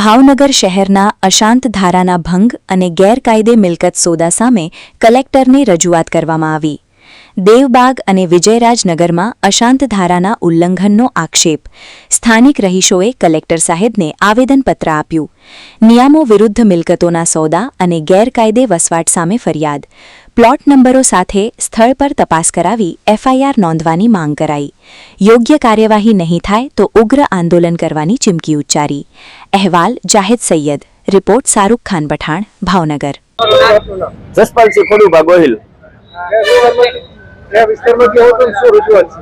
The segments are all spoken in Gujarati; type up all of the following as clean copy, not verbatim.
ભાવનગર શહેરના અશાંત ધારાના ભંગ અને ગેરકાયદે મિલકત સોદા સામે કલેક્ટરને રજૂઆત કરવામાં આવી. દેવબાગ અને વિજયરાજનગરમાં અશાંત ધારાના ઉલ્લંઘનનો આક્ષેપ. સ્થાનિક રહીશોએ કલેક્ટર સાહેબને આવેદનપત્ર આપ્યું. નિયમો વિરુદ્ધ મિલકતોના સોદા અને ગેરકાયદે વસવાટ સામે ફરિયાદ. પ્લોટ નંબરો સાથે સ્થળ પર તપાસ કરાવી એફઆઈઆર નોંધવાની માંગ કરાઈ. યોગ્ય કાર્યવાહી નહીં થાય તો ઉગ્ર આંદોલન કરવાની ચીમકી ઉચ્ચારી. અહેવાલ જાહિદ સૈયદ. રિપોર્ટ શાહરૂખ ખાન પઠાણ, ભાવનગર. જસપાલસિંહ ખોડુભા ગોહિલ.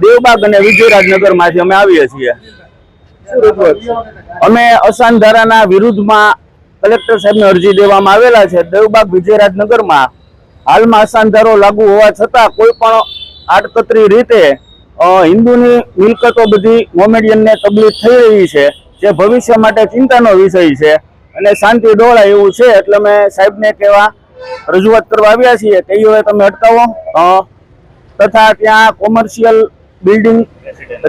દેવબાગ અને વિજયરાજનગર માંથી અમે આવીએ છીએ. અમે અશાંત ધારાના વિરુદ્ધમાં કલેક્ટર સાહેબને અરજી દેવામાં આવેલા છે. દેવબાગ વિજયરાજનગરમાં હાલમાં અશાંત ધારો લાગુ હોવા છતાં કોઈ પણ આડકતરી રીતે હિન્દુની મિલકતો બધી મોમેડિયનને તકલીફ થઈ રહી છે, જે ભવિષ્ય માટે ચિંતાનો વિષય છે અને શાંતિ ડોળાય એવું છે. એટલે અમે સાહેબને કહેવા રજૂઆત કરવા આવ્યા છીએ કે હવે તમે અટકાવો, તથા ત્યાં કોમર્શિયલ બિલ્ડિંગ,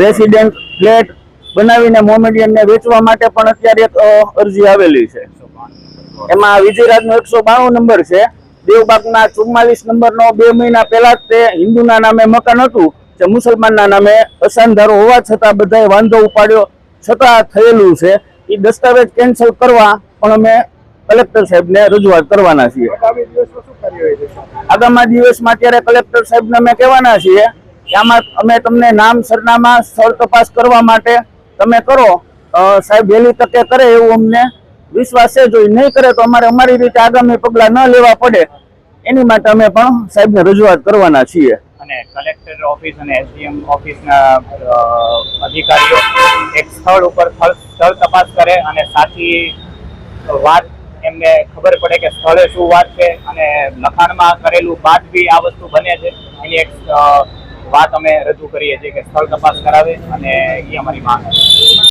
રેસિડેન્ટ ફ્લેટ બનાવીને મોમેડિયનને વેચવા માટે પણ અત્યારે એક અરજી આવેલી છે. એમાં વિજયરાજનો 192 નંબર છે. દેવબાગના 44 નંબરનો 2 મહિના પહેલા જ તે હિન્દુના નામે મકાન હતું, જે મુસલમાનના નામે અશાંત ધારો હોવા છતાં બધાએ વાંધો ઉપાડ્યો છતાં થયેલું છે. એ દસ્તાવેજ કેન્સલ કરવા પણ અમે કલેક્ટર સાહેબને રજૂઆત કરવાના છીએ. આગામી દિવસમાં અત્યારે કલેક્ટર સાહેબને અમે કહેવાના છીએ કે આમાં અમે તમને નામ, સરનામા, સ્થળ તપાસ કરવા માટે તમે કરો. સાહેબ વહેલી તકે કરે એવું અમને વિશ્વાસ છે. જો નહીં કરે તો અમારી રીતે આગામી પગલાં ન લેવા પડે એની માટે અમે પણ સાહેબને રજૂઆત કરવાના છીએ. અને કલેક્ટર ઓફિસ અને એસડીએમ ઓફિસના અધિકારીઓ એક સ્થળ ઉપર સ્થળ તપાસ કરે અને સાચી વાત એમને ખબર પડે કે સ્થળે શું વાત છે અને લખાણમાં કરેલું બાદ બી આ વસ્તુ બને છે, એની એક વાત અમે રજૂ કરીએ છીએ કે સ્થળ તપાસ કરાવે અને એ અમારી માંગ છે.